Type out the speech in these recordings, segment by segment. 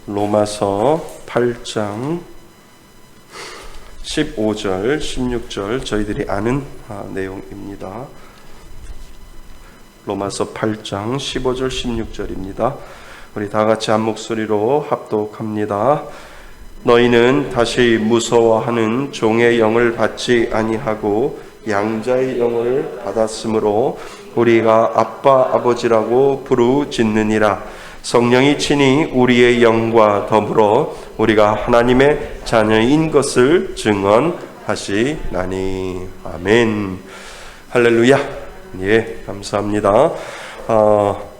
로마서 8장 15절, 16절 저희들이 아는 내용입니다. 로마서 8장 15절, 16절입니다. 우리 다 같이 한 목소리로 합독합니다. 너희는 다시 무서워하는 종의 영을 받지 아니하고 양자의 영을 받았으므로 우리가 아빠 아버지라고 부르짖느니라. 성령이 친히 우리의 영과 더불어 우리가 하나님의 자녀인 것을 증언하시나니. 아멘. 할렐루야. 예, 감사합니다.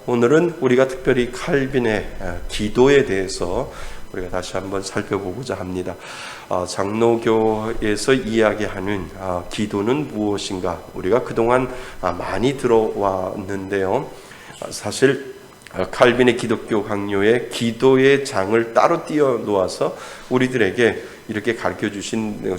오늘은 우리가 특별히 칼빈의 기도에 대해서 우리가 다시 한번 살펴보고자 합니다. 장로교에서 이야기하는 기도는 무엇인가? 우리가 그동안 많이 들어왔는데요. 사실 칼빈의 기독교 강요에 기도의 장을 따로 띄워 놓아서 우리들에게 이렇게 가르쳐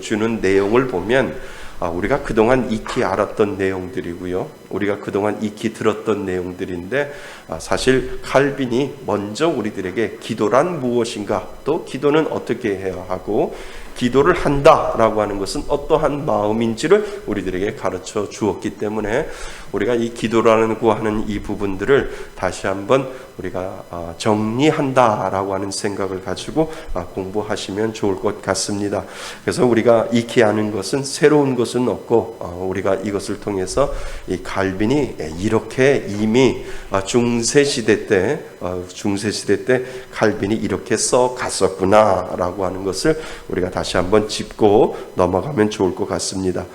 주는 내용을 보면 우리가 그동안 익히 알았던 내용들이고요. 우리가 그동안 익히 들었던 내용들인데 사실 칼빈이 먼저 우리들에게 기도란 무엇인가, 또 기도는 어떻게 해야 하고 기도를 한다라고 하는 것은 어떠한 마음인지를 우리들에게 가르쳐 주었기 때문에 우리가 이 기도라고 하는 이 부분들을 다시 한번 우리가 정리한다라고 하는 생각을 가지고 공부하시면 좋을 것 같습니다. 그래서 우리가 익히 아는 것은 새로운 것은 없고 우리가 이것을 통해서 이 칼빈이 이렇게 이미 중세시대 때 칼빈이 이렇게 써 갔었구나라고 하는 것을 우리가 다시 한번 짚고 넘어가면 좋을 것 같습니다.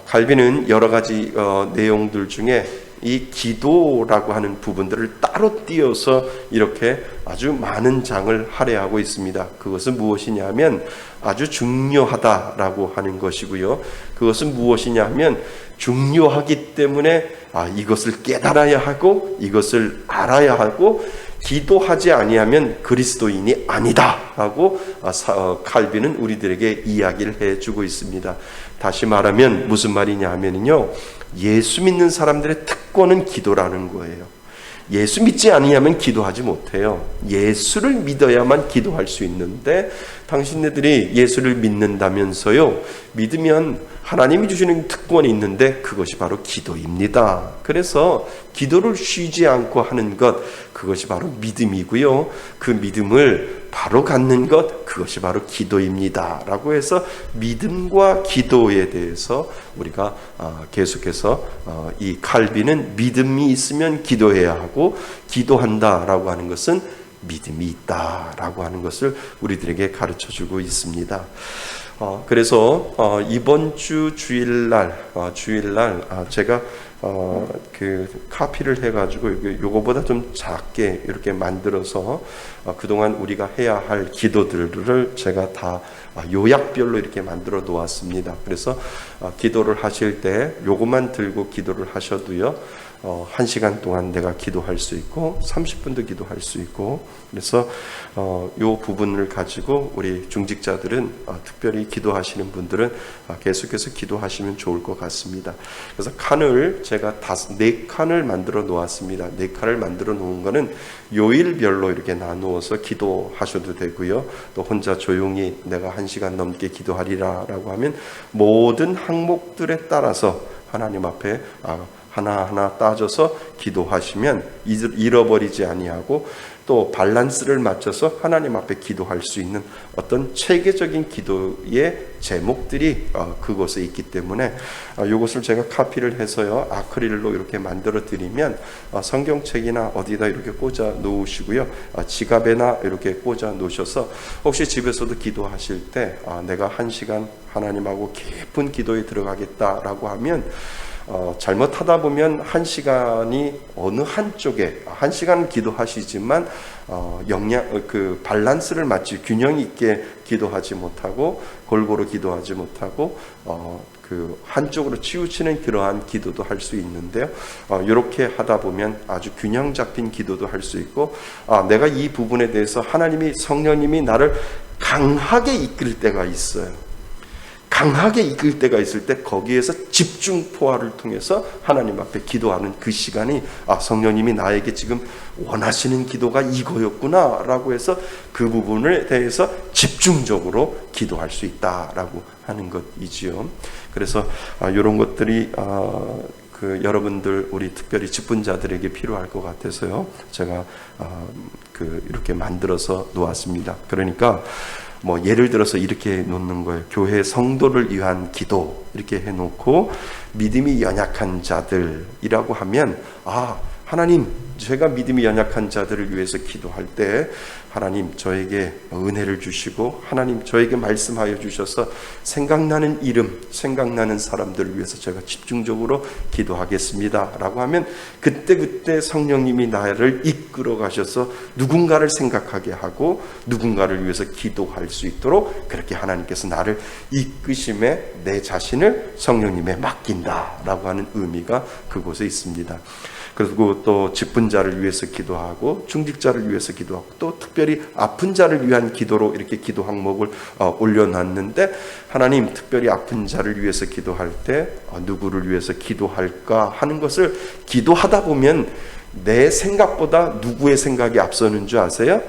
칼빈은 여러 가지 내용들 중에 이 기도라고 하는 부분들을 따로 띄어서 이렇게 아주 많은 장을 할애하고 있습니다. 그것은 무엇이냐면 아주 중요하다라고 하는 것이고요. 그것은 무엇이냐면 중요하기 때문에 이것을 깨달아야 하고 이것을 알아야 하고 기도하지 아니하면 그리스도인이 아니다라고 칼빈은 우리들에게 이야기를 해주고 있습니다. 다시 말하면 무슨 말이냐 하면요, 예수 믿는 사람들의 특권은 기도라는 거예요. 예수 믿지 아니하면 기도하지 못해요. 예수를 믿어야만 기도할 수 있는데 당신네들이 예수를 믿는다면서요, 믿으면 하나님이 주시는 특권이 있는데 그것이 바로 기도입니다. 그래서 기도를 쉬지 않고 하는 것, 그것이 바로 믿음이고요. 그 믿음을 바로 갖는 것, 그것이 바로 기도입니다 라고 해서 믿음과 기도에 대해서 우리가 계속해서 이 칼빈은 믿음이 있으면 기도해야 하고 기도한다라고 하는 것은 믿음이 있다라고 하는 것을 우리들에게 가르쳐주고 있습니다. 그래서 이번 주 주일날 제가 그 카피를 해가지고 요거보다 좀 작게 이렇게 만들어서 그동안 우리가 해야 할 기도들을 제가 다 요약별로 이렇게 만들어 놓았습니다. 그래서 기도를 하실 때 요것만 들고 기도를 하셔도요, 1시간 동안 내가 기도할 수 있고 30분도 기도할 수 있고, 그래서 요 부분을 가지고 우리 중직자들은 특별히 기도하시는 분들은 계속해서 기도하시면 좋을 것 같습니다. 그래서 칸을 제가 4칸을 만들어 놓았습니다. 4칸을 만들어 놓은 거는 요일별로 이렇게 나누어서 기도하셔도 되고요, 또 혼자 조용히 내가 1시간 넘게 기도하리라 라고 하면 모든 항목들에 따라서 하나님 앞에 하나하나 따져서 기도하시면 잃어버리지 아니하고 또 밸런스를 맞춰서 하나님 앞에 기도할 수 있는 어떤 체계적인 기도의 제목들이 그곳에 있기 때문에 이것을 제가 카피를 해서요, 아크릴로 이렇게 만들어 드리면 성경책이나 어디다 이렇게 꽂아 놓으시고요, 지갑에나 이렇게 꽂아 놓으셔서 혹시 집에서도 기도하실 때 내가 1시간 하나님하고 깊은 기도에 들어가겠다라고 하면 잘못하다 보면 1시간이 어느 한쪽에 1시간 기도하시지만 그 밸런스를 맞추 균형 있게 기도하지 못하고 골고루 기도하지 못하고 그 한쪽으로 치우치는 그러한 기도도 할 수 있는데요. 이렇게 하다 보면 아주 균형 잡힌 기도도 할 수 있고, 내가 이 부분에 대해서 하나님이 성령님이 나를 강하게 이끌 때가 있어요. 강하게 이끌 때가 있을 때 거기에서 집중 포화를 통해서 하나님 앞에 기도하는 그 시간이 성령님이 나에게 지금 원하시는 기도가 이거였구나 라고 해서 그 부분에 대해서 집중적으로 기도할 수 있다라고 하는 것이지요. 그래서 이런 것들이 여러분들 우리 특별히 직분자들에게 필요할 것 같아서요. 제가 이렇게 만들어서 놓았습니다. 그러니까 예를 들어서 이렇게 놓는 거예요. 교회 성도를 위한 기도 이렇게 해놓고 믿음이 연약한 자들이라고 하면 하나님, 제가 믿음이 연약한 자들을 위해서 기도할 때 하나님 저에게 은혜를 주시고 하나님 저에게 말씀하여 주셔서 생각나는 이름, 생각나는 사람들을 위해서 제가 집중적으로 기도하겠습니다 라고 하면 그때 성령님이 나를 이끌어 가셔서 누군가를 생각하게 하고 누군가를 위해서 기도할 수 있도록 그렇게 하나님께서 나를 이끄심에 내 자신을 성령님에 맡긴다 라고 하는 의미가 그곳에 있습니다. 그리고 또 직분자를 위해서 기도하고 중직자를 위해서 기도하고 또 특별히 아픈 자를 위한 기도로 이렇게 기도 항목을 올려놨는데 하나님 특별히 아픈 자를 위해서 기도할 때 누구를 위해서 기도할까 하는 것을 기도하다 보면 내 생각보다 누구의 생각이 앞서는 줄 아세요?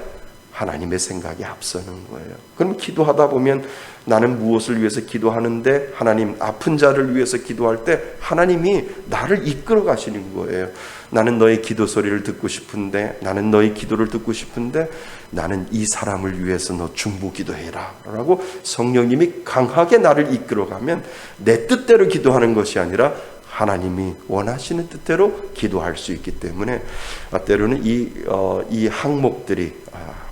하나님의 생각이 앞서는 거예요. 그럼 기도하다 보면 나는 무엇을 위해서 기도하는데 하나님 아픈 자를 위해서 기도할 때 하나님이 나를 이끌어 가시는 거예요. 나는 너의 기도 소리를 듣고 싶은데 나는 너의 기도를 듣고 싶은데 나는 이 사람을 위해서 너 중보 기도해라 라고 성령님이 강하게 나를 이끌어 가면 내 뜻대로 기도하는 것이 아니라 하나님이 원하시는 뜻대로 기도할 수 있기 때문에 때로는 이 항목들이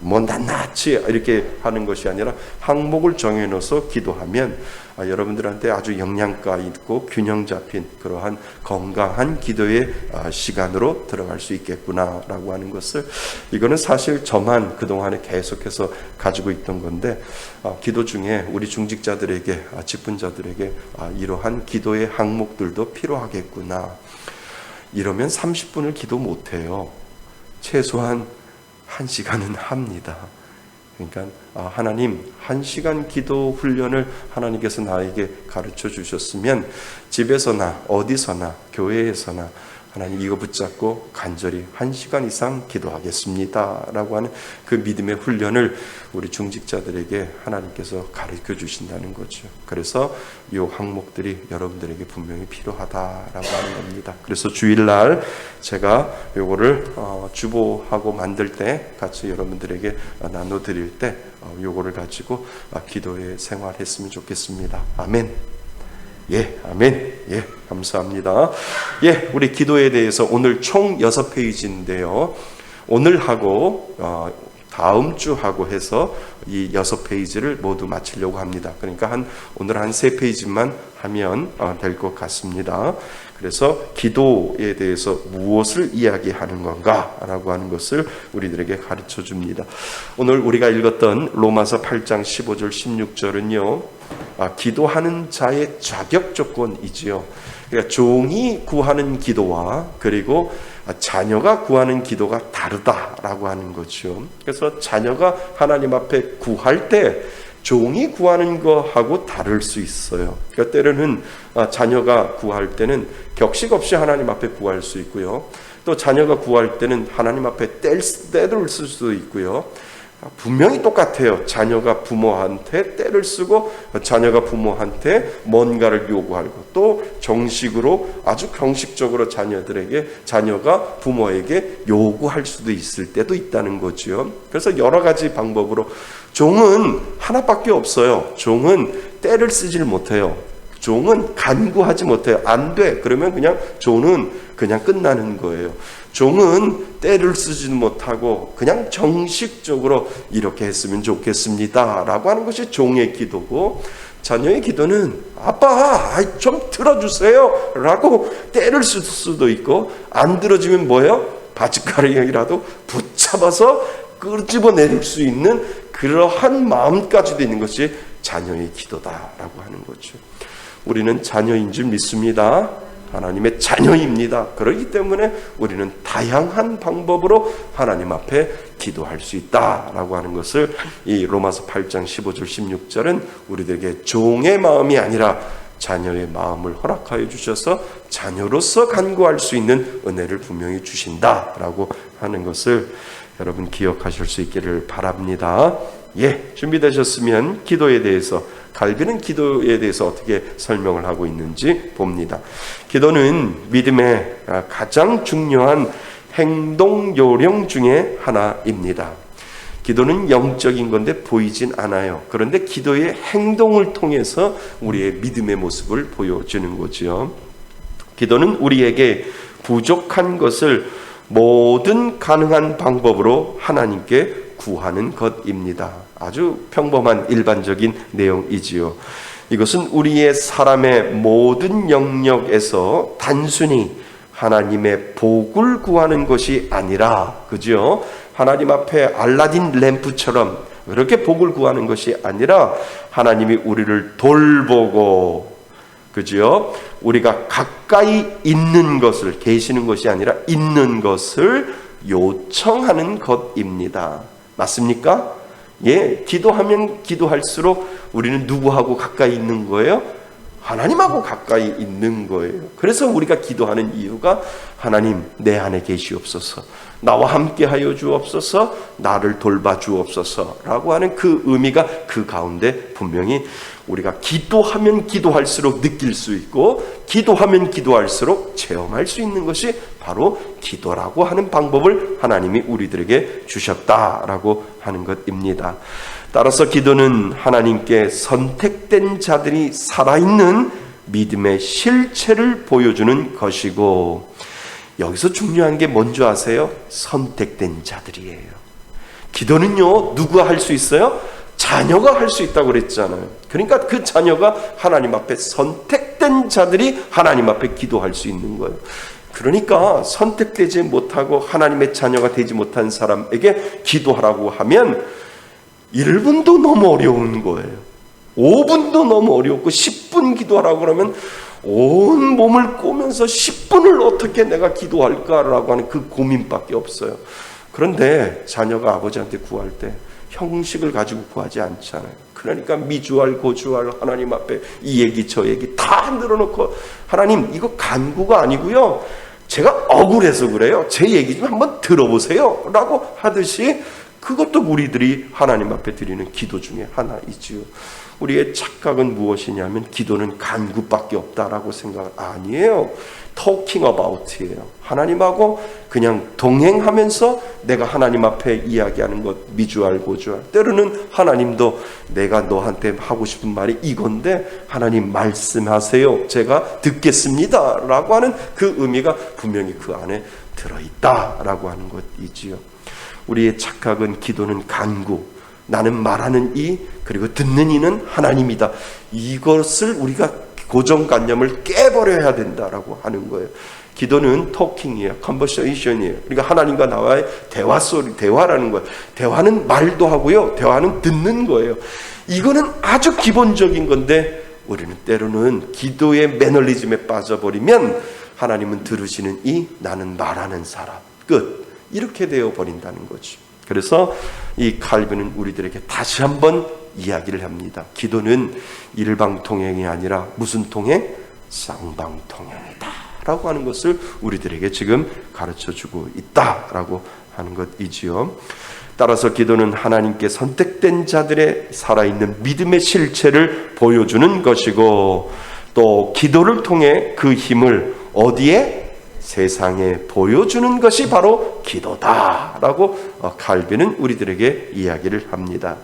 낱낱이 이렇게 하는 것이 아니라 항목을 정해놓아서 기도하면 여러분들한테 아주 영양가 있고 균형 잡힌 그러한 건강한 기도의 시간으로 들어갈 수 있겠구나라고 하는 것을 이거는 사실 저만 그동안에 계속해서 가지고 있던 건데 기도 중에 우리 중직자들에게 직분자들에게 이러한 기도의 항목들도 필요하겠구나. 이러면 30분을 기도 못해요. 최소한 1시간은 합니다. 그러니까 하나님 1시간 기도 훈련을 하나님께서 나에게 가르쳐 주셨으면 집에서나 어디서나 교회에서나 하나님 이거 붙잡고 간절히 1시간 이상 기도하겠습니다 라고 하는 그 믿음의 훈련을 우리 중직자들에게 하나님께서 가르쳐 주신다는 거죠. 그래서 이 항목들이 여러분들에게 분명히 필요하다라고 하는 겁니다. 그래서 주일날 제가 요거를 주보하고 만들 때 같이 여러분들에게 나눠드릴 때 요거를 가지고 기도의 생활했으면 좋겠습니다. 아멘. 아멘. 감사합니다. 우리 기도에 대해서 오늘 총 6페이지인데요. 오늘하고 다음 주하고 해서 이 6페이지를 모두 마치려고 합니다. 그러니까 오늘 한 3페이지만 하면 될 것 같습니다. 그래서 기도에 대해서 무엇을 이야기하는 건가 라고 하는 것을 우리들에게 가르쳐 줍니다. 오늘 우리가 읽었던 로마서 8장 15절 16절은요 기도하는 자의 자격 조건이지요. 그러니까 종이 구하는 기도와 그리고 자녀가 구하는 기도가 다르다라고 하는 거죠. 그래서 자녀가 하나님 앞에 구할 때 종이 구하는 거하고 다를 수 있어요. 그러니까 때로는 자녀가 구할 때는 격식 없이 하나님 앞에 구할 수 있고요. 또 자녀가 구할 때는 하나님 앞에 때를 쓸 수도 있고요. 분명히 똑같아요. 자녀가 부모한테 때를 쓰고 자녀가 부모한테 뭔가를 요구하고 또 정식으로 아주 형식적으로 자녀가 부모에게 요구할 수도 있을 때도 있다는 거죠. 그래서 여러 가지 방법으로 종은 하나밖에 없어요. 종은 때를 쓰질 못해요. 종은 간구하지 못해요. 안 돼. 그러면 그냥 종은 그냥 끝나는 거예요. 종은 때를 쓰지는 못하고 그냥 정식적으로 이렇게 했으면 좋겠습니다 라고 하는 것이 종의 기도고, 자녀의 기도는 아빠 좀 들어주세요 라고 때를 쓸 수도 있고, 안 들어주면 뭐예요? 바짓가랑이라도 붙잡아서 끄집어낼 수 있는 그러한 마음까지도 있는 것이 자녀의 기도다라고 하는 거죠. 우리는 자녀인 줄 믿습니다. 하나님의 자녀입니다. 그렇기 때문에 우리는 다양한 방법으로 하나님 앞에 기도할 수 있다라고 하는 것을 이 로마서 8장 15절 16절은 우리들에게 종의 마음이 아니라 자녀의 마음을 허락하여 주셔서 자녀로서 간구할 수 있는 은혜를 분명히 주신다라고 하는 것을 여러분 기억하실 수 있기를 바랍니다. 준비되셨으면 기도에 대해서, 갈비는 기도에 대해서 어떻게 설명을 하고 있는지 봅니다. 기도는 믿음의 가장 중요한 행동 요령 중에 하나입니다. 기도는 영적인 건데 보이진 않아요. 그런데 기도의 행동을 통해서 우리의 믿음의 모습을 보여주는 거지요. 기도는 우리에게 부족한 것을 모든 가능한 방법으로 하나님께 구하는 것입니다. 아주 평범한 일반적인 내용이지요. 이것은 우리의 사람의 모든 영역에서 단순히 하나님의 복을 구하는 것이 아니라, 그죠? 하나님 앞에 알라딘 램프처럼 그렇게 복을 구하는 것이 아니라 하나님이 우리를 돌보고, 그죠? 우리가 가까이 있는 것을, 계시는 것이 아니라 있는 것을 요청하는 것입니다. 맞습니까? 기도하면 기도할수록 우리는 누구하고 가까이 있는 거예요? 하나님하고 가까이 있는 거예요. 그래서 우리가 기도하는 이유가 하나님 내 안에 계시옵소서, 나와 함께 하여 주옵소서, 나를 돌봐 주옵소서 라고 하는 그 의미가 그 가운데 분명히 우리가 기도하면 기도할수록 느낄 수 있고 기도하면 기도할수록 체험할 수 있는 것이 바로 기도라고 하는 방법을 하나님이 우리들에게 주셨다라고 하는 것입니다. 따라서 기도는 하나님께 선택된 자들이 살아있는 믿음의 실체를 보여주는 것이고, 여기서 중요한 게 뭔지 아세요? 선택된 자들이에요. 기도는요, 누가 할 수 있어요? 자녀가 할 수 있다고 그랬잖아요. 그러니까 그 자녀가 하나님 앞에 선택된 자들이 하나님 앞에 기도할 수 있는 거예요. 그러니까 선택되지 못하고 하나님의 자녀가 되지 못한 사람에게 기도하라고 하면 1분도 너무 어려운 거예요. 5분도 너무 어렵고 10분 기도하라고 그러면 온 몸을 꼬면서 10분을 어떻게 내가 기도할까라고 하는 그 고민밖에 없어요. 그런데 자녀가 아버지한테 구할 때 형식을 가지고 구하지 않잖아요. 그러니까 미주알 고주알 하나님 앞에 이 얘기 저 얘기 다 늘어놓고, 하나님 이거 간구가 아니고요, 제가 억울해서 그래요, 제 얘기 좀 한번 들어보세요 라고 하듯이, 그것도 우리들이 하나님 앞에 드리는 기도 중에 하나이지요. 우리의 착각은 무엇이냐면 기도는 간구밖에 없다라고 생각 아니에요. talking about이에요. 하나님하고 그냥 동행하면서 내가 하나님 앞에 이야기하는 것, 미주알 고주알. 때로는 하나님도 내가 너한테 하고 싶은 말이 이건데 하나님 말씀하세요, 제가 듣겠습니다 라고 하는 그 의미가 분명히 그 안에 들어있다라고 하는 것이지요. 우리의 착각은 기도는 간구, 나는 말하는 이, 그리고 듣는 이는 하나님이다, 이것을 우리가 고정관념을 깨버려야 된다라고 하는 거예요. 기도는 토킹이에요, 컨버세이션이에요. 그러니까 하나님과 나와의 대화라는 거예요. 대화는 말도 하고요, 대화는 듣는 거예요. 이거는 아주 기본적인 건데 우리는 때로는 기도의 매너리즘에 빠져버리면 하나님은 들으시는 이, 나는 말하는 사람, 끝, 이렇게 되어 버린다는 거죠. 그래서 이 칼빈은 우리들에게 다시 한번 이야기를 합니다. 기도는 일방통행이 아니라 무슨 통행? 쌍방통행이다 라고 하는 것을 우리들에게 지금 가르쳐주고 있다라고 하는 것이지요. 따라서 기도는 하나님께 선택된 자들의 살아있는 믿음의 실체를 보여주는 것이고, 또 기도를 통해 그 힘을 어디에? 세상에 보여주는 것이 바로 기도다라고 칼빈은 우리들에게 이야기를 합니다.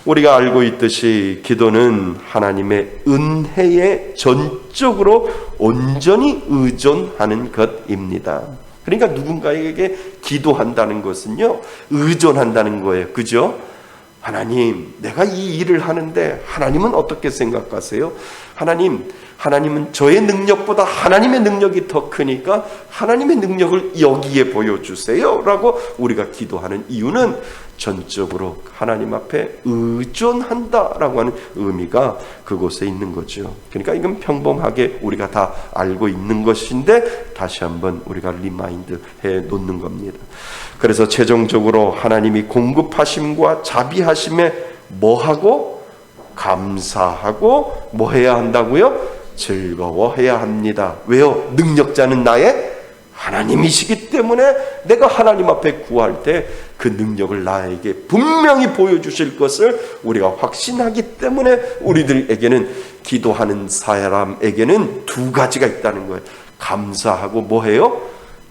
우리가 알고 있듯이 기도는 하나님의 은혜에 전적으로 온전히 의존하는 것입니다. 그러니까 누군가에게 기도한다는 것은요, 의존한다는 거예요. 그죠? 하나님, 내가 이 일을 하는데 하나님은 어떻게 생각하세요? 하나님은 저의 능력보다 하나님의 능력이 더 크니까 하나님의 능력을 여기에 보여주세요 라고 우리가 기도하는 이유는 전적으로 하나님 앞에 의존한다라고 하는 의미가 그곳에 있는 거죠. 그러니까 이건 평범하게 우리가 다 알고 있는 것인데 다시 한번 우리가 리마인드 해 놓는 겁니다. 그래서 최종적으로 하나님이 공급하심과 자비하심에 뭐하고? 감사하고 뭐 해야 한다고요? 즐거워해야 합니다. 왜요? 능력자는 나의 하나님이시기 때문에 내가 하나님 앞에 구할 때 그 능력을 나에게 분명히 보여주실 것을 우리가 확신하기 때문에 우리들에게는 기도하는 사람에게는 두 가지가 있다는 거예요. 감사하고 뭐해요?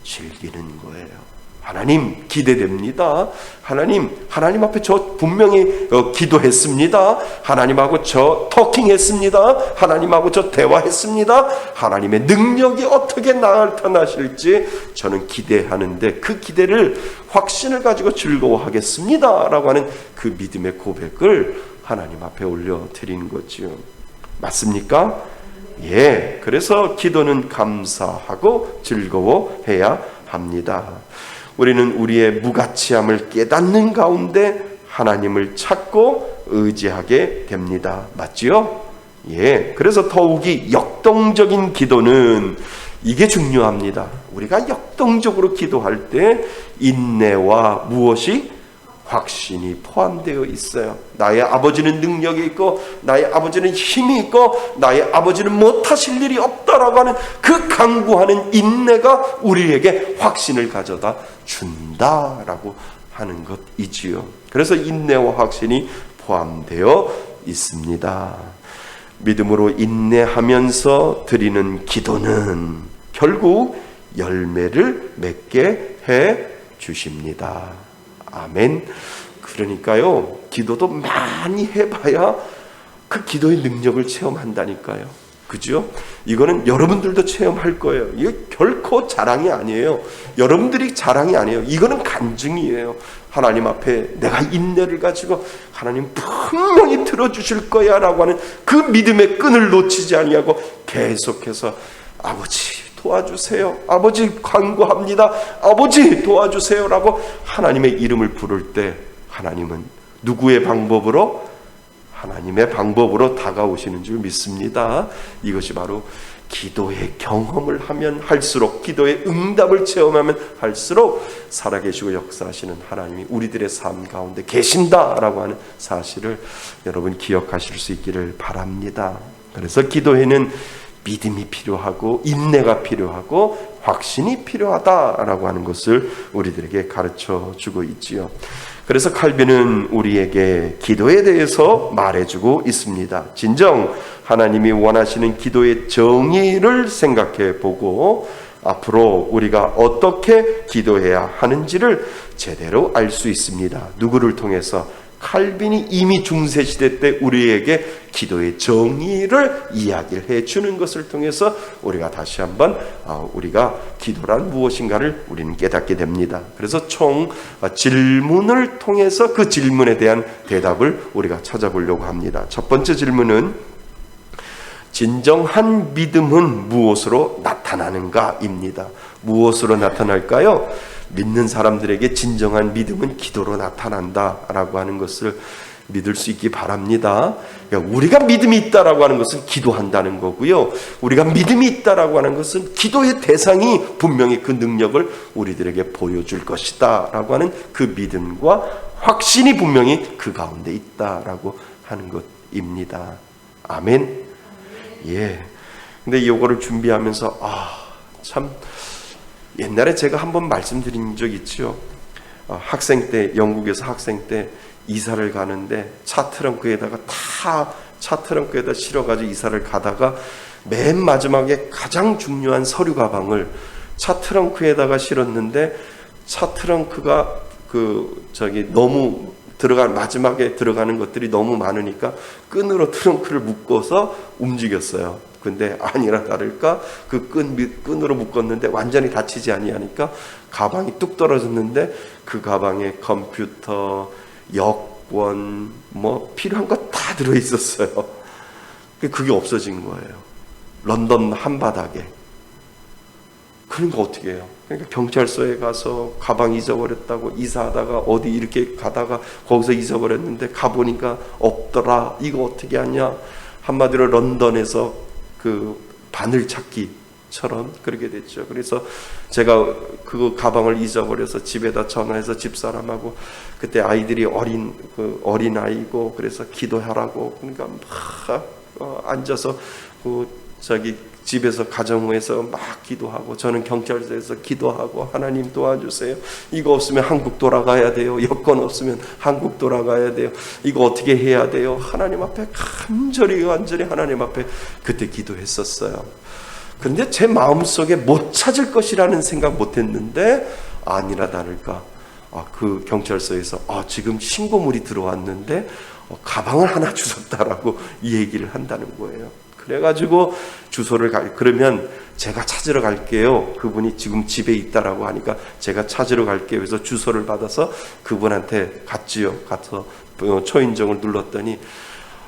즐기는 거예요. 하나님 기대됩니다. 하나님 앞에 저 분명히 기도했습니다. 하나님하고 저 토킹했습니다. 하나님하고 저 대화했습니다. 하나님의 능력이 어떻게 나타나실지 저는 기대하는데 그 기대를 확신을 가지고 즐거워하겠습니다 라고 하는 그 믿음의 고백을 하나님 앞에 올려드리는 거지요. 맞습니까? 예. 그래서 기도는 감사하고 즐거워해야 합니다. 우리는 우리의 무가치함을 깨닫는 가운데 하나님을 찾고 의지하게 됩니다. 맞지요? 예. 그래서 더욱이 역동적인 기도는 이게 중요합니다. 우리가 역동적으로 기도할 때 인내와 무엇이? 확신이 포함되어 있어요. 나의 아버지는 능력이 있고 나의 아버지는 힘이 있고 나의 아버지는 못하실 일이 없다라고 하는 그 강구하는 인내가 우리에게 확신을 가져다 준다라고 하는 것이지요. 그래서 인내와 확신이 포함되어 있습니다. 믿음으로 인내하면서 드리는 기도는 결국 열매를 맺게 해 주십니다. 아멘. 그러니까요, 기도도 많이 해봐야 그 기도의 능력을 체험한다니까요. 그죠? 이거는 여러분들도 체험할 거예요. 이거 결코 자랑이 아니에요. 여러분들이 자랑이 아니에요. 이거는 간증이에요. 하나님 앞에 내가 인내를 가지고 하나님 분명히 들어주실 거야 라고 하는 그 믿음의 끈을 놓치지 아니하고 계속해서 아버지 도와주세요. 아버지 간구합니다. 아버지 도와주세요 라고 하나님의 이름을 부를 때 하나님은 누구의 방법으로? 하나님의 방법으로 다가오시는 줄 믿습니다. 이것이 바로 기도의 경험을 하면 할수록, 기도의 응답을 체험하면 할수록 살아계시고 역사하시는 하나님이 우리들의 삶 가운데 계신다라고 하는 사실을 여러분 기억하실 수 있기를 바랍니다. 그래서 기도에는 믿음이 필요하고 인내가 필요하고 확신이 필요하다라고 하는 것을 우리들에게 가르쳐 주고 있지요. 그래서 칼빈은 우리에게 기도에 대해서 말해주고 있습니다. 진정 하나님이 원하시는 기도의 정의를 생각해 보고 앞으로 우리가 어떻게 기도해야 하는지를 제대로 알 수 있습니다. 누구를 통해서? 칼빈이 이미 중세시대 때 우리에게 기도의 정의를 이야기를 해주는 것을 통해서 우리가 다시 한번 우리가 기도란 무엇인가를 우리는 깨닫게 됩니다. 그래서 총 질문을 통해서 그 질문에 대한 대답을 우리가 찾아보려고 합니다. 첫 번째 질문은 진정한 믿음은 무엇으로 나타나는가입니다. 무엇으로 나타날까요? 믿는 사람들에게 진정한 믿음은 기도로 나타난다라고 하는 것을 믿을 수 있기 바랍니다. 우리가 믿음이 있다라고 하는 것은 기도한다는 거고요. 우리가 믿음이 있다라고 하는 것은 기도의 대상이 분명히 그 능력을 우리들에게 보여줄 것이다 라고 하는 그 믿음과 확신이 분명히 그 가운데 있다라고 하는 것입니다. 아멘. 예. 근데 이거를 준비하면서 참 옛날에 제가 한번 말씀드린 적 있죠. 학생 때, 영국에서 학생 때 이사를 가는데 차 트렁크에다가 실어가지고 이사를 가다가 맨 마지막에 가장 중요한 서류 가방을 차 트렁크에다가 실었는데 차 트렁크가 너무 마지막에 들어가는 것들이 너무 많으니까 끈으로 트렁크를 묶어서 움직였어요. 근데 아니라 다를까 그 끈으로 묶었는데 완전히 닫히지 아니하니까 가방이 뚝 떨어졌는데 그 가방에 컴퓨터, 여권, 필요한 거 다 들어있었어요. 그게 없어진 거예요. 런던 한바닥에. 그러니까 어떻게 해요? 그러니까 경찰서에 가서 가방 잊어버렸다고, 이사하다가 어디 이렇게 가다가 거기서 잊어버렸는데 가보니까 없더라. 이거 어떻게 하냐? 한마디로 런던에서 그 바늘 찾기처럼 그렇게 됐죠. 그래서 제가 그 가방을 잊어버려서 집에다 전화해서 집사람하고, 그때 아이들이 어린 아이고, 그래서 기도하라고, 그러니까 막 앉아서 집에서 가정에서 막 기도하고, 저는 경찰서에서 기도하고, 하나님 도와주세요. 이거 없으면 한국 돌아가야 돼요. 여권 없으면 한국 돌아가야 돼요. 이거 어떻게 해야 돼요? 하나님 앞에 간절히 하나님 앞에 그때 기도했었어요. 그런데 제 마음속에 못 찾을 것이라는 생각 못 했는데, 아니나 다를까 그 경찰서에서 지금 신고물이 들어왔는데 가방을 하나 주셨다라고 이 얘기를 한다는 거예요. 그래가지고 주소를 그러면 제가 찾으러 갈게요. 그분이 지금 집에 있다라고 하니까 제가 찾으러 갈게요. 그래서 주소를 받아서 그분한테 갔지요. 가서 초인종을 눌렀더니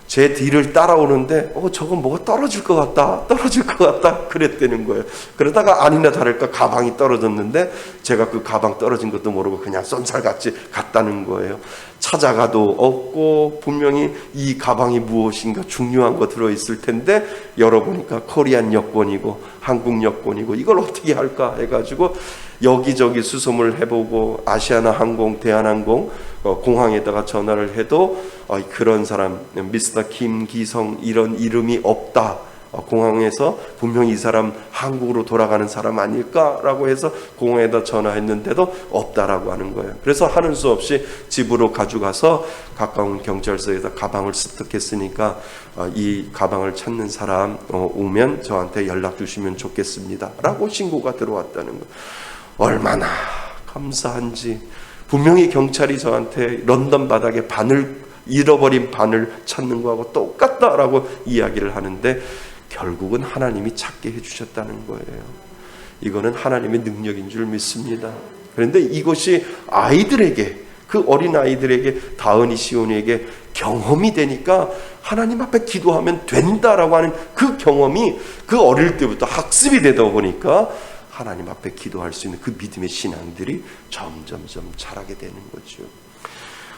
제 뒤를 따라오는데 저건 뭐가 떨어질 것 같다 그랬다는 거예요. 그러다가 아니나 다를까 가방이 떨어졌는데, 제가 그 가방 떨어진 것도 모르고 그냥 쏜살같이 갔다는 거예요. 찾아가도 없고, 분명히 이 가방이 무엇인가 중요한 거 들어있을 텐데 열어보니까 코리안 여권이고 한국 여권이고, 이걸 어떻게 할까 해가지고 여기저기 수소문을 해보고, 아시아나 항공, 대한항공 공항에다가 전화를 해도 그런 사람, 미스터 김기성 이런 이름이 없다. 공항에서 분명히 이 사람 한국으로 돌아가는 사람 아닐까라고 해서 공항에다 전화했는데도 없다라고 하는 거예요. 그래서 하는 수 없이 집으로 가져가서 가까운 경찰서에서 가방을 습득했으니까 이 가방을 찾는 사람 오면 저한테 연락 주시면 좋겠습니다 라고 신고가 들어왔다는 거예요. 얼마나 감사한지. 분명히 경찰이 저한테 런던 바닥에 잃어버린 바늘 찾는 거하고 똑같다라고 이야기를 하는데, 결국은 하나님이 찾게 해주셨다는 거예요. 이거는 하나님의 능력인 줄 믿습니다. 그런데 이것이 아이들에게, 그 어린 아이들에게, 다은이 시온이에게 경험이 되니까 하나님 앞에 기도하면 된다라고 하는 그 경험이 그 어릴 때부터 학습이 되다 보니까 하나님 앞에 기도할 수 있는 그 믿음의 신앙들이 점점점 자라게 되는 거죠.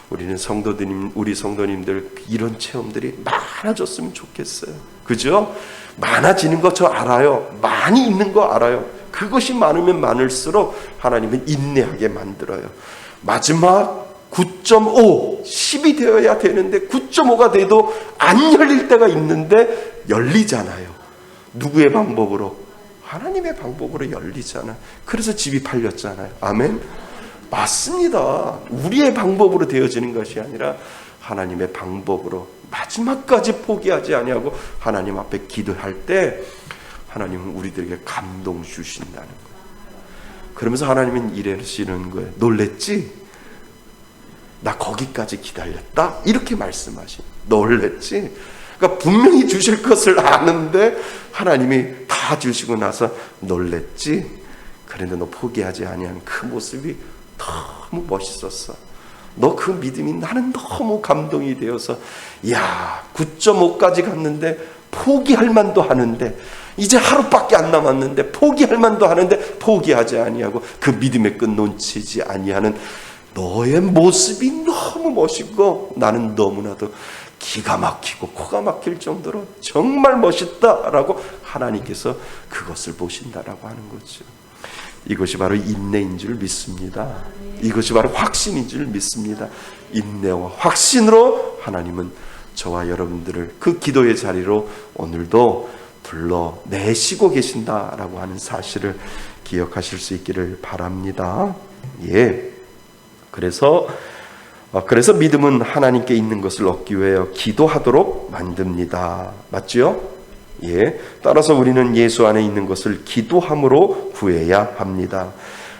우리 성도님들 이런 체험들이 많아졌으면 좋겠어요. 그죠? 많아지는 거 저 알아요. 많이 있는 거 알아요. 그것이 많으면 많을수록 하나님은 인내하게 만들어요. 마지막 9.5, 10이 되어야 되는데 9.5가 돼도 안 열릴 때가 있는데 열리잖아요. 누구의 방법으로? 하나님의 방법으로 열리잖아요. 그래서 집이 팔렸잖아요. 아멘? 맞습니다. 우리의 방법으로 되어지는 것이 아니라 하나님의 방법으로 마지막까지 포기하지 아니하고 하나님 앞에 기도할 때 하나님은 우리들에게 감동 주신다는 거예요. 그러면서 하나님은 이러시는 거예요. 놀랬지? 나 거기까지 기다렸다? 이렇게 말씀하신. 놀랬지? 그러니까 분명히 주실 것을 아는데 하나님이 다 주시고 나서 놀랬지? 그런데 너 포기하지 아니한 그 모습이 너무 멋있었어. 너 그 믿음이 나는 너무 감동이 되어서, 야 9.5까지 갔는데 포기할 만도 하는데, 이제 하루밖에 안 남았는데 포기할 만도 하는데 포기하지 아니하고 그 믿음의 끈 놓치지 아니하는 너의 모습이 너무 멋있고, 나는 너무나도 기가 막히고 코가 막힐 정도로 정말 멋있다라고 하나님께서 그것을 보신다라고 하는 거죠. 이것이 바로 인내인 줄 믿습니다. 이것이 바로 확신인 줄 믿습니다. 인내와 확신으로 하나님은 저와 여러분들을 그 기도의 자리로 오늘도 불러내시고 계신다라고 하는 사실을 기억하실 수 있기를 바랍니다. 그래서 믿음은 하나님께 있는 것을 얻기 위하여 기도하도록 만듭니다. 맞죠? 따라서 우리는 예수 안에 있는 것을 기도함으로 구해야 합니다.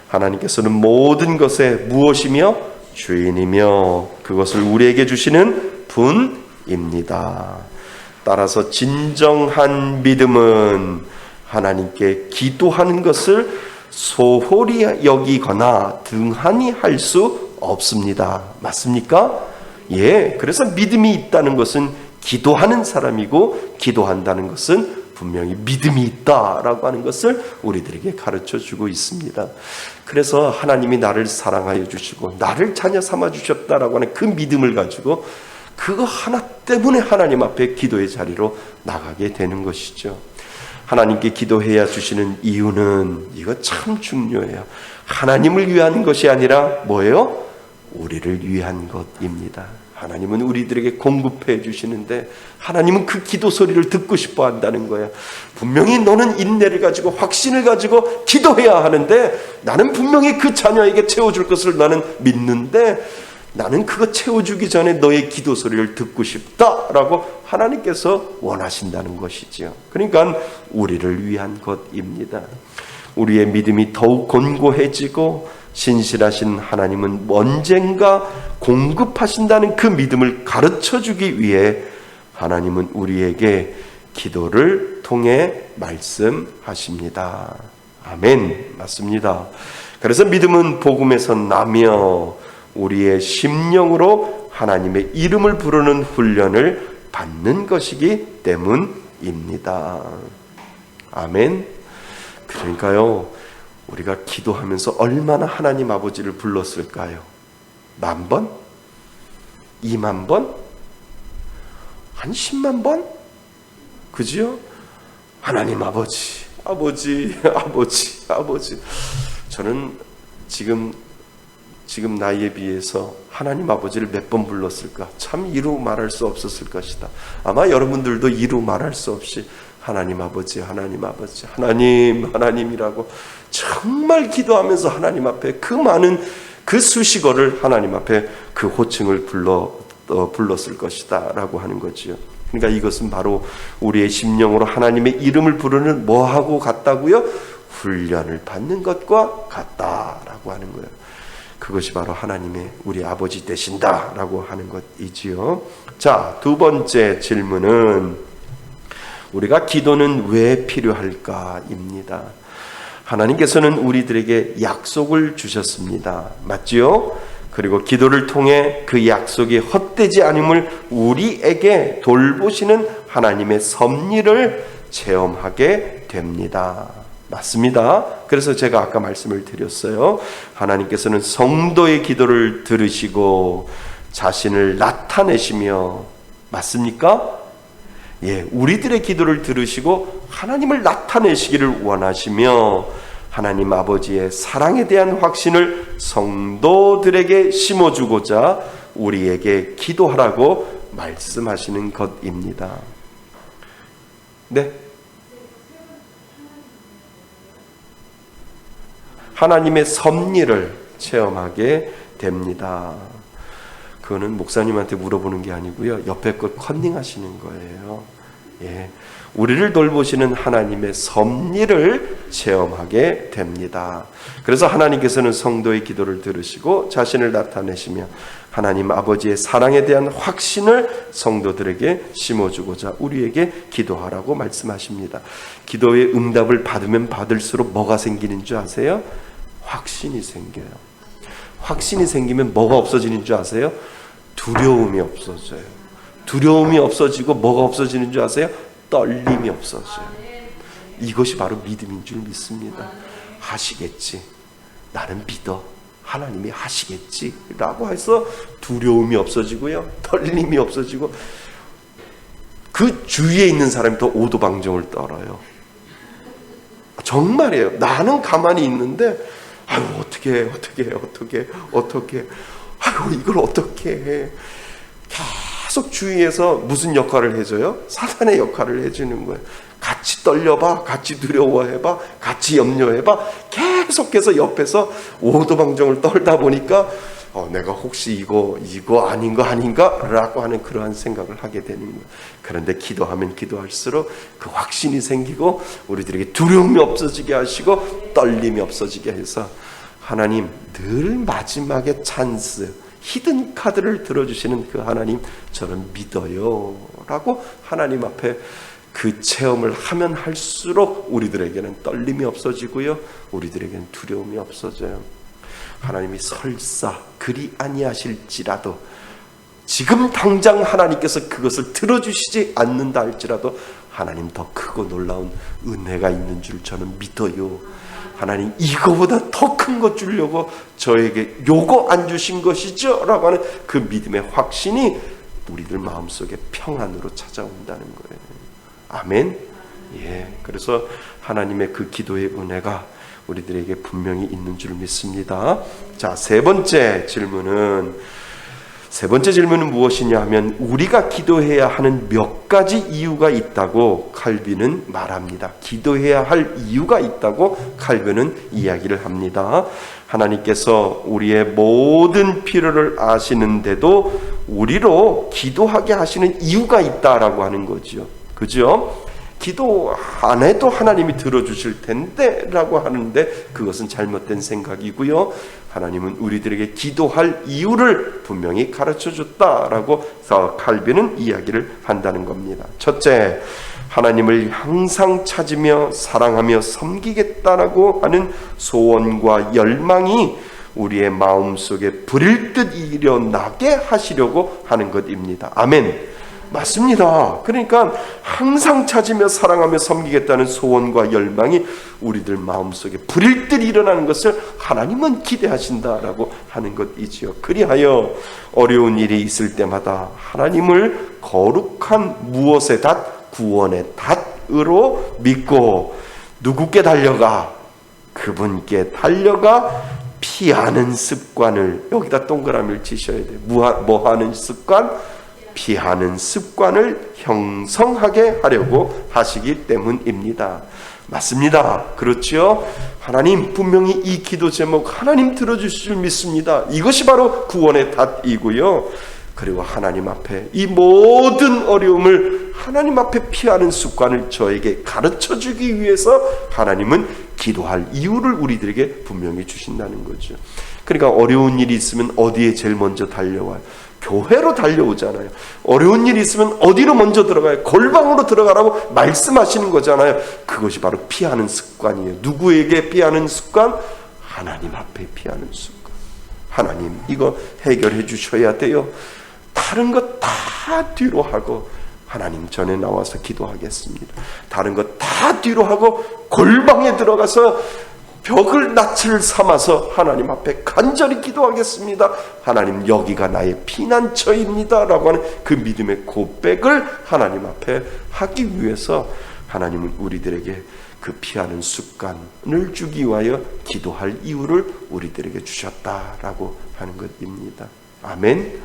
하나님께서는 모든 것의 무엇이며 주인이며 그것을 우리에게 주시는 분입니다. 따라서 진정한 믿음은 하나님께 기도하는 것을 소홀히 여기거나 등한히 할 수 없습니다. 맞습니까? 그래서 믿음이 있다는 것은 기도하는 사람이고 기도한다는 것은 분명히 믿음이 있다라고 하는 것을 우리들에게 가르쳐 주고 있습니다. 그래서 하나님이 나를 사랑하여 주시고 나를 자녀 삼아 주셨다라고 하는 그 믿음을 가지고 그거 하나 때문에 하나님 앞에 기도의 자리로 나가게 되는 것이죠. 하나님께 기도해야 주시는 이유는 이거 참 중요해요. 하나님을 위한 것이 아니라 뭐예요? 우리를 위한 것입니다. 하나님은 우리들에게 공급해 주시는데 하나님은 그 기도 소리를 듣고 싶어 한다는 거예요. 분명히 너는 인내를 가지고 확신을 가지고 기도해야 하는데 나는 분명히 그 자녀에게 채워줄 것을 나는 믿는데 나는 그거 채워주기 전에 너의 기도 소리를 듣고 싶다라고 하나님께서 원하신다는 것이죠. 그러니까 우리를 위한 것입니다. 우리의 믿음이 더욱 견고해지고 신실하신 하나님은 언젠가 공급하신다는 그 믿음을 가르쳐주기 위해 하나님은 우리에게 기도를 통해 말씀하십니다. 아멘. 맞습니다. 그래서 믿음은 복음에서 나며 우리의 심령으로 하나님의 이름을 부르는 훈련을 받는 것이기 때문입니다. 아멘. 그러니까요, 우리가 기도하면서 얼마나 하나님 아버지를 불렀을까요? 10,000번? 20,000번? 한 100,000번? 그지요? 하나님 아버지, 아버지, 아버지, 아버지. 저는 지금 나이에 비해서 하나님 아버지를 몇 번 불렀을까? 참 이루 말할 수 없었을 것이다. 아마 여러분들도 이루 말할 수 없이 하나님 아버지, 하나님 아버지, 하나님, 하나님이라고 정말 기도하면서 하나님 앞에 그 많은 그 수식어를 하나님 앞에 그 호칭을 불렀을 것이다 라고 하는 거지요. 그러니까 이것은 바로 우리의 심령으로 하나님의 이름을 부르는 뭐하고 같다고요? 훈련을 받는 것과 같다라고 하는 거예요. 그것이 바로 하나님의 우리 아버지 되신다라고 하는 것이지요. 자, 두 번째 질문은 우리가 기도는 왜 필요할까입니다. 하나님께서는 우리들에게 약속을 주셨습니다. 맞지요? 그리고 기도를 통해 그 약속이 헛되지 않음을 우리에게 돌보시는 하나님의 섭리를 체험하게 됩니다. 맞습니다. 그래서 제가 아까 말씀을 드렸어요. 하나님께서는 성도의 기도를 들으시고 자신을 나타내시며, 맞습니까? 예, 우리들의 기도를 들으시고 하나님을 나타내시기를 원하시며 하나님 아버지의 사랑에 대한 확신을 성도들에게 심어주고자 우리에게 기도하라고 말씀하시는 것입니다. 네. 하나님의 섭리를 체험하게 됩니다. 그거는 목사님한테 물어보는 게 아니고요. 옆에 걸 컨닝하시는 거예요. 예, 우리를 돌보시는 하나님의 섭리를 체험하게 됩니다. 그래서 하나님께서는 성도의 기도를 들으시고 자신을 나타내시며 하나님 아버지의 사랑에 대한 확신을 성도들에게 심어주고자 우리에게 기도하라고 말씀하십니다. 기도의 응답을 받으면 받을수록 뭐가 생기는 줄 아세요? 확신이 생겨요. 확신이 생기면 뭐가 없어지는 줄 아세요? 두려움이 없어져요. 두려움이 없어지고 뭐가 없어지는 줄 아세요? 떨림이 없어져요. 이것이 바로 믿음인 줄 믿습니다. 하시겠지. 나는 믿어. 하나님이 하시겠지. 라고 해서 두려움이 없어지고요. 떨림이 없어지고 그 주위에 있는 사람이 더 오도방정을 떨어요. 정말이에요. 나는 가만히 있는데 아유 어떻게 아유 이걸 어떻게 해. 계속 주위에서 무슨 역할을 해줘요? 사탄의 역할을 해주는 거예요. 같이 떨려봐, 같이 두려워해봐, 같이 염려해봐. 계속해서 옆에서 오도방정을 떨다 보니까 내가 혹시 이거 아닌 거 아닌가? 라고 하는 그러한 생각을 하게 되는 거예요. 그런데 기도하면 기도할수록 그 확신이 생기고 우리들에게 두려움이 없어지게 하시고 떨림이 없어지게 해서 하나님 늘 마지막에 찬스, 히든 카드를 들어주시는 그 하나님 저는 믿어요 라고 하나님 앞에 그 체험을 하면 할수록 우리들에게는 떨림이 없어지고요, 우리들에게는 두려움이 없어져요. 하나님이 설사 그리 아니하실지라도 지금 당장 하나님께서 그것을 들어주시지 않는다 할지라도 하나님 더 크고 놀라운 은혜가 있는 줄 저는 믿어요. 하나님 이거보다 더 큰 것 주려고 저에게 요거 안 주신 것이죠? 라고 하는 그 믿음의 확신이 우리들 마음속에 평안으로 찾아온다는 거예요. 아멘. 예, 그래서 하나님의 그 기도의 은혜가 우리들에게 분명히 있는 줄 믿습니다. 자, 세 번째 질문은 무엇이냐 하면 우리가 기도해야 하는 몇 가지 이유가 있다고 칼빈은 말합니다. 기도해야 할 이유가 있다고 칼빈은 이야기를 합니다. 하나님께서 우리의 모든 필요를 아시는데도 우리로 기도하게 하시는 이유가 있다라고 하는 거죠. 그죠? 기도 안 해도 하나님이 들어주실 텐데 라고 하는데 그것은 잘못된 생각이고요. 하나님은 우리들에게 기도할 이유를 분명히 가르쳐줬다라고 칼빈은 이야기를 한다는 겁니다. 첫째, 하나님을 항상 찾으며 사랑하며 섬기겠다라고 하는 소원과 열망이 우리의 마음속에 불일 듯 일어나게 하시려고 하는 것입니다. 아멘. 맞습니다. 그러니까 항상 찾으며 사랑하며 섬기겠다는 소원과 열망이 우리들 마음속에 불일 듯 일어나는 것을 하나님은 기대하신다라고 하는 것이지요. 그리하여 어려운 일이 있을 때마다 하나님을 거룩한 무엇의 닷? 구원의 닷으로 믿고 누구께 달려가? 그분께 달려가 피하는 습관을, 여기다 동그라미를 치셔야 돼요. 뭐 하는 습관? 피하는 습관을 형성하게 하려고 하시기 때문입니다. 맞습니다. 그렇죠? 하나님 분명히 이 기도 제목 하나님 들어주실 줄 믿습니다. 이것이 바로 구원의 닷이고요. 그리고 하나님 앞에 이 모든 어려움을 하나님 앞에 피하는 습관을 저에게 가르쳐주기 위해서 하나님은 기도할 이유를 우리들에게 분명히 주신다는 거죠. 그러니까 어려운 일이 있으면 어디에 제일 먼저 달려와요? 교회로 달려오잖아요. 어려운 일이 있으면 어디로 먼저 들어가요? 골방으로 들어가라고 말씀하시는 거잖아요. 그것이 바로 피하는 습관이에요. 누구에게 피하는 습관? 하나님 앞에 피하는 습관. 하나님 이거 해결해 주셔야 돼요. 다른 것 다 뒤로 하고 하나님 전에 나와서 기도하겠습니다. 다른 것 다 뒤로 하고 골방에 들어가서 벽을 낯을 삼아서 하나님 앞에 간절히 기도하겠습니다. 하나님 여기가 나의 피난처입니다 라고 하는 그 믿음의 고백을 하나님 앞에 하기 위해서 하나님은 우리들에게 그 피하는 습관을 주기 위하여 기도할 이유를 우리들에게 주셨다라고 하는 것입니다. 아멘.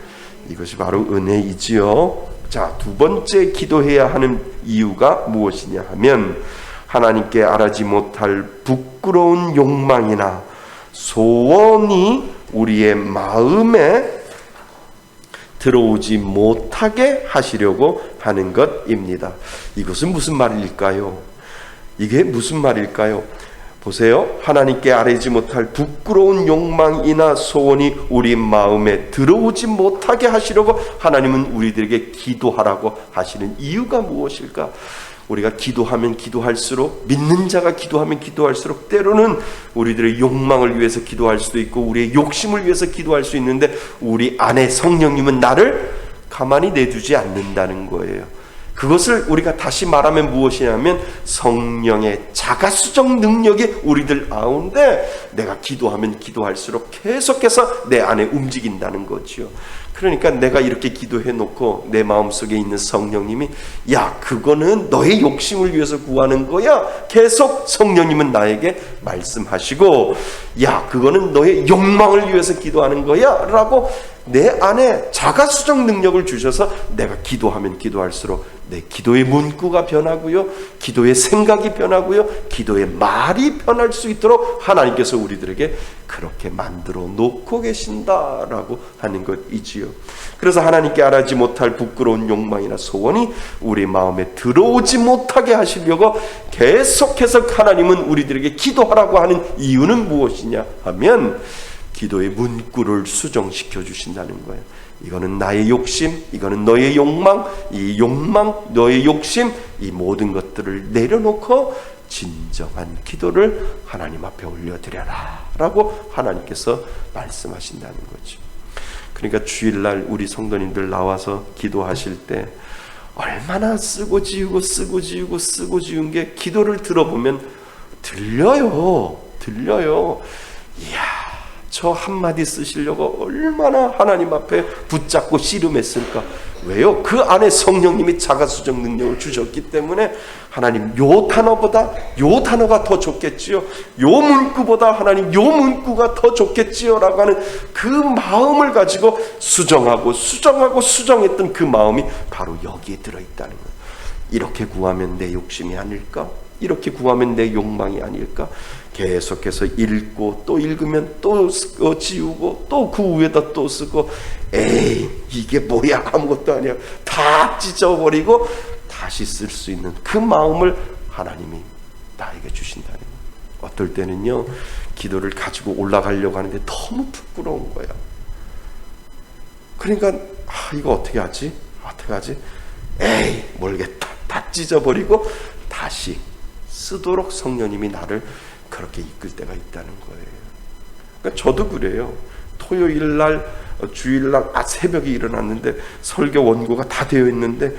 이것이 바로 은혜이지요. 자, 두 번째 기도해야 하는 이유가 무엇이냐 하면 하나님께 아뢰지 못할 부끄러운 욕망이나 소원이 우리의 마음에 들어오지 못하게 하시려고 하는 것입니다. 이것은 무슨 말일까요? 이게 무슨 말일까요? 보세요. 하나님께 아뢰지 못할 부끄러운 욕망이나 소원이 우리 마음에 들어오지 못하게 하시려고 하나님은 우리들에게 기도하라고 하시는 이유가 무엇일까? 우리가 기도하면 기도할수록, 믿는 자가 기도하면 기도할수록 때로는 우리들의 욕망을 위해서 기도할 수도 있고 우리의 욕심을 위해서 기도할 수 있는데 우리 안에 성령님은 나를 가만히 내두지 않는다는 거예요. 그것을 우리가 다시 말하면 무엇이냐면 성령의 자가수정 능력이 우리들 가운데 내가 기도하면 기도할수록 계속해서 내 안에 움직인다는 거죠. 그러니까 내가 이렇게 기도해 놓고 내 마음속에 있는 성령님이 야 그거는 너의 욕심을 위해서 구하는 거야. 계속 성령님은 나에게 말씀하시고 야 그거는 너의 욕망을 위해서 기도하는 거야 라고 내 안에 자가수정 능력을 주셔서 내가 기도하면 기도할수록 내 기도의 문구가 변하고요, 기도의 생각이 변하고요, 기도의 말이 변할 수 있도록 하나님께서 우리들에게 그렇게 만들어 놓고 계신다라고 하는 것이지요. 그래서 하나님께 아뢰지 못할 부끄러운 욕망이나 소원이 우리 마음에 들어오지 못하게 하시려고 계속해서 하나님은 우리들에게 기도하라고 하는 이유는 무엇이냐 하면 기도의 문구를 수정시켜 주신다는 거예요. 이거는 나의 욕심, 이거는 너의 욕망, 이 욕망, 너의 욕심, 이 모든 것들을 내려놓고 진정한 기도를 하나님 앞에 올려드려라 라고 하나님께서 말씀하신다는 거죠. 그러니까 주일날 우리 성도님들 나와서 기도하실 때 얼마나 쓰고 지우고 쓰고 지우고 쓰고 지운 게 기도를 들어보면 들려요. 이야, 저 한마디 쓰시려고 얼마나 하나님 앞에 붙잡고 씨름했을까. 왜요? 그 안에 성령님이 자가수정 능력을 주셨기 때문에 하나님 요 단어보다 요 단어가 더 좋겠지요, 요 문구보다 하나님 요 문구가 더 좋겠지요 라고 하는 그 마음을 가지고 수정했던 그 마음이 바로 여기에 들어있다는 거예요. 이렇게 구하면 내 욕심이 아닐까? 이렇게 구하면 내 욕망이 아닐까? 계속해서 읽고 또 읽으면 또 지우고 또 그 위에다 또 쓰고, 에이 이게 뭐야, 아무것도 아니야, 다 찢어버리고 다시 쓸 수 있는 그 마음을 하나님이 나에게 주신다는 거예요. 어떨 때는요, 기도를 가지고 올라가려고 하는데 너무 부끄러운 거야. 그러니까 이거 어떻게 하지? 에이 모르겠다, 다 찢어버리고 다시 쓰도록 성령님이 나를 그렇게 이끌 때가 있다는 거예요. 그러니까 저도 그래요. 토요일날, 주일날 새벽에 일어났는데 설교 원고가 다 되어 있는데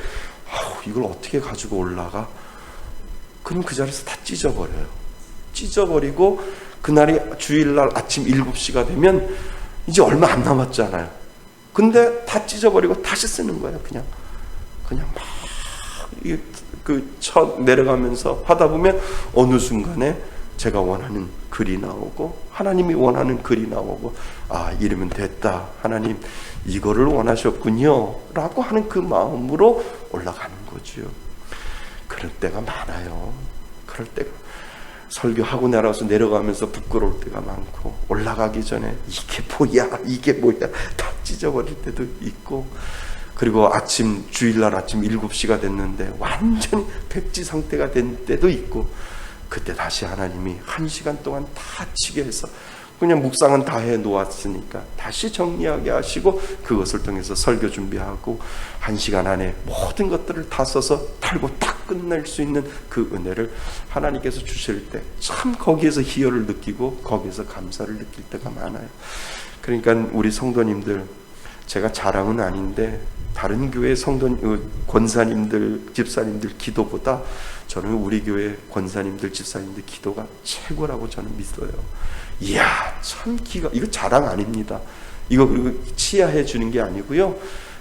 이걸 어떻게 가지고 올라가? 그럼 그 자리에서 다 찢어버리고 그날이 주일날 아침 7시가 되면 이제 얼마 안 남았잖아요. 근데 다 찢어버리고 다시 쓰는 거예요. 그냥 막 첫 내려가면서 하다 보면 어느 순간에 제가 원하는 글이 나오고 하나님이 원하는 글이 나오고, 이러면 됐다, 하나님 이거를 원하셨군요 라고 하는 그 마음으로 올라가는 거죠. 그럴 때가 많아요. 그럴 때가, 설교하고 내려가면서 부끄러울 때가 많고, 올라가기 전에 이게 뭐야 다 찢어버릴 때도 있고, 그리고 주일날 아침 7시가 됐는데 완전히 백지 상태가 된 때도 있고, 그때 다시 하나님이 1시간 동안 다 치게 해서 그냥 묵상은 다 해 놓았으니까 다시 정리하게 하시고, 그것을 통해서 설교 준비하고 1시간 안에 모든 것들을 다 써서 달고 딱 끝낼 수 있는 그 은혜를 하나님께서 주실 때 참 거기에서 희열을 느끼고 거기에서 감사를 느낄 때가 많아요. 그러니까 우리 성도님들, 제가 자랑은 아닌데 다른 교회 권사님들, 집사님들 기도보다 저는 우리 교회 권사님들, 집사님들 기도가 최고라고 저는 믿어요. 이야, 참 이거 자랑 아닙니다. 이거 그리고 치하해 주는 게 아니고요.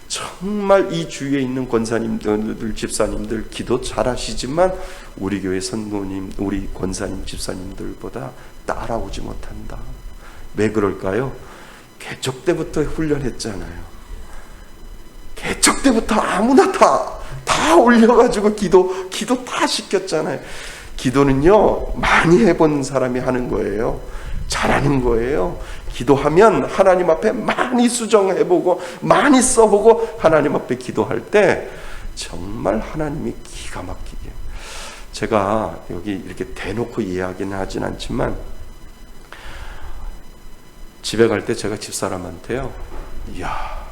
정말 이 주위에 있는 권사님들, 집사님들 기도 잘하시지만 우리 교회 선교님, 우리 권사님, 집사님들보다 따라오지 못한다. 왜 그럴까요? 개척 때부터 훈련했잖아요. 개척 때부터 아무나 다 올려가지고 기도 다 시켰잖아요. 기도는요, 많이 해본 사람이 하는 거예요. 잘하는 거예요. 기도하면 하나님 앞에 많이 수정해보고 많이 써보고 하나님 앞에 기도할 때 정말 하나님이 기가 막히게, 제가 여기 이렇게 대놓고 이야기는 하진 않지만 집에 갈 때 제가 집사람한테요, 이야,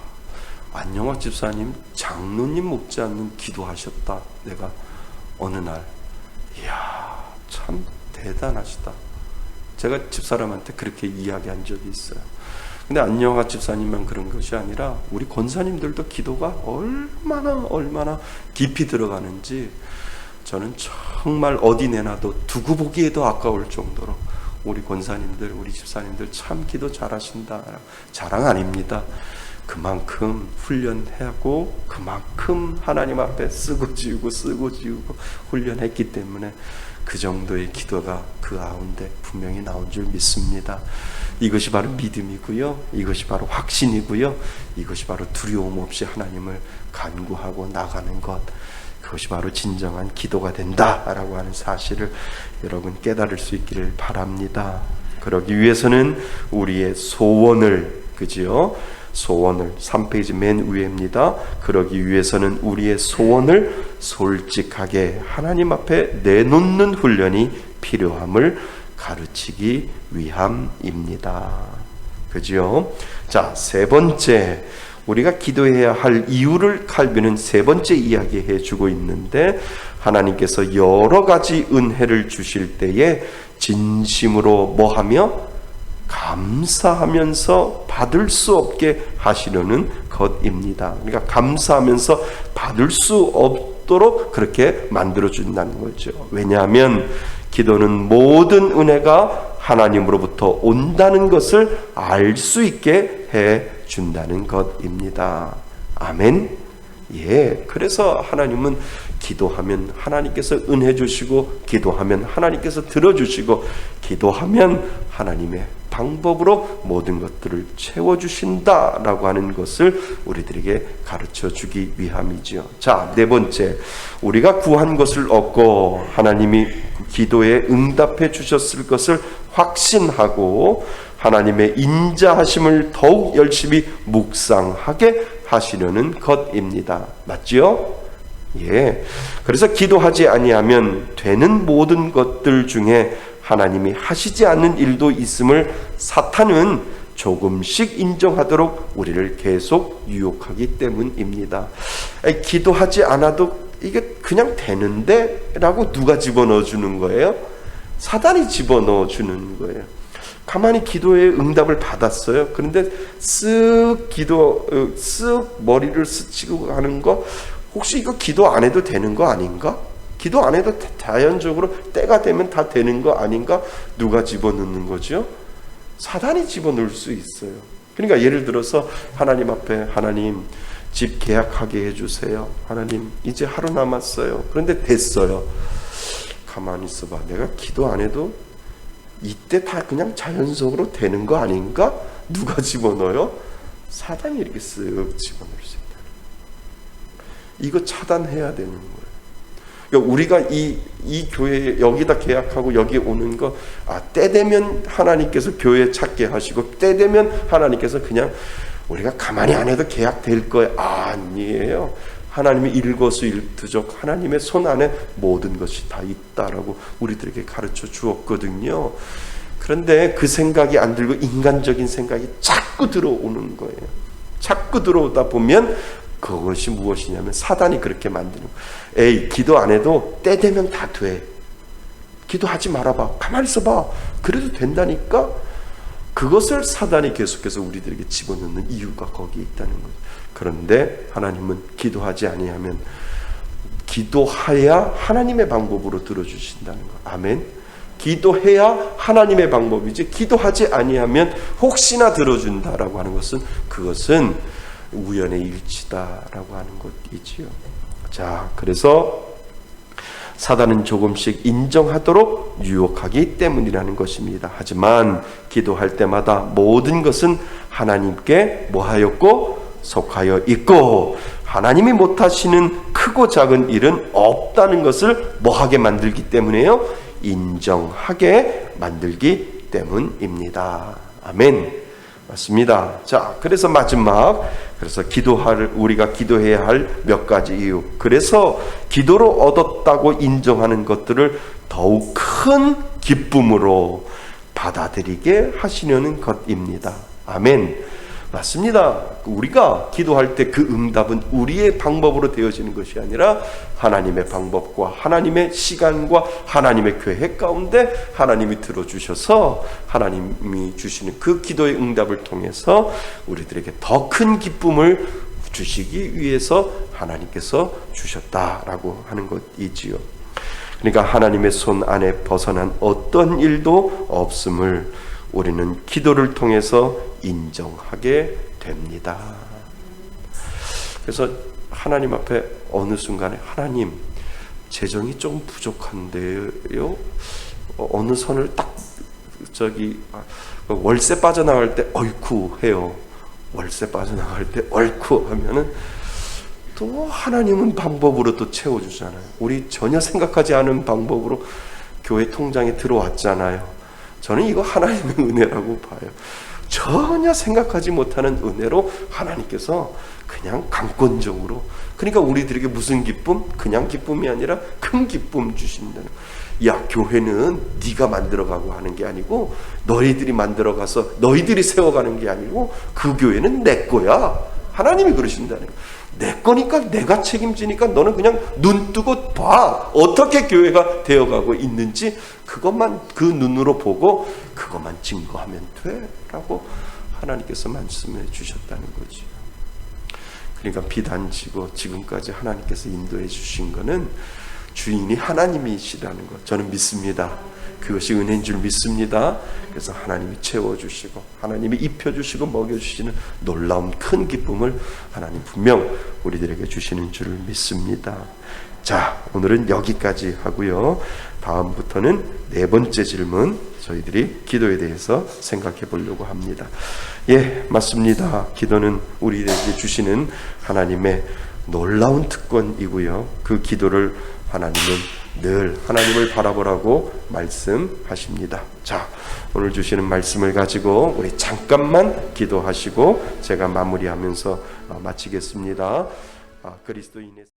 안영학 집사님 장로님 못지 않는 기도하셨다. 내가 어느 날, 이야, 참 대단하시다. 제가 집사람한테 그렇게 이야기한 적이 있어요. 근데 안영학 집사님만 그런 것이 아니라 우리 권사님들도 기도가 얼마나 깊이 들어가는지 저는 정말 어디 내놔도 두고 보기에도 아까울 정도로 우리 권사님들, 우리 집사님들 참 기도 잘하신다. 자랑 아닙니다. 그만큼 훈련하고 그만큼 하나님 앞에 쓰고 지우고 훈련했기 때문에 그 정도의 기도가 그 가운데 분명히 나온 줄 믿습니다. 이것이 바로 믿음이고요, 이것이 바로 확신이고요, 이것이 바로 두려움 없이 하나님을 간구하고 나가는 것, 그것이 바로 진정한 기도가 된다라고 하는 사실을 여러분 깨달을 수 있기를 바랍니다. 그러기 위해서는 우리의 소원을, 소원을 3페이지 맨 위에입니다. 그러기 위해서는 우리의 소원을 솔직하게 하나님 앞에 내놓는 훈련이 필요함을 가르치기 위함입니다. 그죠? 자, 세 번째, 우리가 기도해야 할 이유를 칼빈은 세 번째 이야기해 주고 있는데, 하나님께서 여러 가지 은혜를 주실 때에 진심으로 뭐하며? 감사하면서 받을 수 없게 하시려는 것입니다. 그러니까 감사하면서 받을 수 없도록 그렇게 만들어 준다는 거죠. 왜냐하면 기도는 모든 은혜가 하나님으로부터 온다는 것을 알 수 있게 해 준다는 것입니다. 아멘. 예, 그래서 하나님은 기도하면 하나님께서 은혜 주시고, 기도하면 하나님께서 들어주시고, 기도하면 하나님의 방법으로 모든 것들을 채워주신다라고 하는 것을 우리들에게 가르쳐 주기 위함이죠. 자, 네 번째, 우리가 구한 것을 얻고 하나님이 기도에 응답해 주셨을 것을 확신하고 하나님의 인자하심을 더욱 열심히 묵상하게 하시려는 것입니다. 맞지요? 예. 그래서 기도하지 아니하면 되는 모든 것들 중에 하나님이 하시지 않는 일도 있음을 사탄은 조금씩 인정하도록 우리를 계속 유혹하기 때문입니다. 기도하지 않아도 이게 그냥 되는데? 라고 누가 집어넣어 주는 거예요? 사단이 집어넣어 주는 거예요. 가만히 기도의 응답을 받았어요. 그런데 쓱 머리를 스치고 가는 거, 혹시 이거 기도 안 해도 되는 거 아닌가? 기도 안 해도 자연적으로 때가 되면 다 되는 거 아닌가? 누가 집어넣는 거죠? 사단이 집어넣을 수 있어요. 그러니까 예를 들어서 하나님 앞에, 하나님 집 계약하게 해주세요. 하나님 이제 하루 남았어요. 그런데 됐어요. 가만히 있어봐. 내가 기도 안 해도 이때 다 그냥 자연적으로 되는 거 아닌가? 누가 집어넣어요? 사단이 이렇게 쓱 집어넣을 수 있다. 이거 차단해야 되는 거예요. 그러니까 우리가 이 교회에 여기다 계약하고 여기 오는 거, 때 되면 하나님께서 교회 찾게 하시고, 때 되면 하나님께서 그냥 우리가 가만히 안 해도 계약될 거예요. 아니에요. 하나님의 일거수일투족, 하나님의 손 안에 모든 것이 다 있다라고 우리들에게 가르쳐 주었거든요. 그런데 그 생각이 안 들고 인간적인 생각이 자꾸 들어오는 거예요. 자꾸 들어오다 보면 그것이 무엇이냐면 사단이 그렇게 만드는 거예요. 에이, 기도 안 해도 때 되면 다 돼. 기도하지 말아봐. 가만히 있어봐. 그래도 된다니까. 그것을 사단이 계속해서 우리들에게 집어넣는 이유가 거기에 있다는 거예요. 그런데 하나님은 기도하지 아니하면, 기도해야 하나님의 방법으로 들어주신다는 거. 아멘. 기도해야 하나님의 방법이지, 기도하지 아니하면 혹시나 들어준다라고 하는 것은, 그것은 우연의 일치다라고 하는 것이지요. 자, 그래서 사단은 조금씩 인정하도록 유혹하기 때문이라는 것입니다. 하지만 기도할 때마다 모든 것은 하나님께 뭐하였고 속하여 있고, 하나님이 못하시는 크고 작은 일은 없다는 것을 뭐하게 만들기 때문에요? 인정하게 만들기 때문입니다. 아멘. 맞습니다. 자, 그래서 마지막, 그래서 우리가 기도해야 할 몇 가지 이유. 그래서 기도로 얻었다고 인정하는 것들을 더욱 큰 기쁨으로 받아들이게 하시려는 것입니다. 아멘. 맞습니다. 우리가 기도할 때 그 응답은 우리의 방법으로 되어지는 것이 아니라 하나님의 방법과 하나님의 시간과 하나님의 계획 가운데 하나님이 들어주셔서 하나님이 주시는 그 기도의 응답을 통해서 우리들에게 더 큰 기쁨을 주시기 위해서 하나님께서 주셨다라고 하는 것이지요. 그러니까 하나님의 손 안에 벗어난 어떤 일도 없음을 우리는 기도를 통해서 인정하게 됩니다. 그래서 하나님 앞에 어느 순간에, 하나님 재정이 좀 부족한데요, 어느 선을 딱 월세 빠져나갈 때 어이쿠 해요. 월세 빠져나갈 때 어이쿠 하면은 또 하나님은 방법으로 또 채워주잖아요. 우리 전혀 생각하지 않은 방법으로 교회 통장에 들어왔잖아요. 저는 이거 하나님의 은혜라고 봐요. 전혀 생각하지 못하는 은혜로 하나님께서 그냥 강권적으로, 그러니까 우리들에게 무슨 기쁨? 그냥 기쁨이 아니라 큰 기쁨 주신다는. 야, 교회는 네가 만들어가고 하는 게 아니고, 너희들이 만들어가서 너희들이 세워가는 게 아니고, 그 교회는 내 거야 하나님이 그러신다는 거예요. 내 거니까 내가 책임지니까 너는 그냥 눈 뜨고 봐. 어떻게 교회가 되어가고 있는지 그것만 그 눈으로 보고 그것만 증거하면 돼 라고 하나님께서 말씀해 주셨다는 거죠. 그러니까 비단지고 지금까지 하나님께서 인도해 주신 거는 주인이 하나님이시라는 것 저는 믿습니다. 그것이 은혜인 줄 믿습니다. 그래서 하나님이 채워주시고 하나님이 입혀주시고 먹여주시는 놀라운 큰 기쁨을 하나님 분명 우리들에게 주시는 줄 믿습니다. 자, 오늘은 여기까지 하고요. 다음부터는 네 번째 질문 저희들이 기도에 대해서 생각해 보려고 합니다. 예, 맞습니다. 기도는 우리에게 주시는 하나님의 놀라운 특권이고요. 그 기도를 하나님은 늘 하나님을 바라보라고 말씀하십니다. 자, 오늘 주시는 말씀을 가지고 우리 잠깐만 기도하시고 제가 마무리하면서 마치겠습니다. 그리스도인의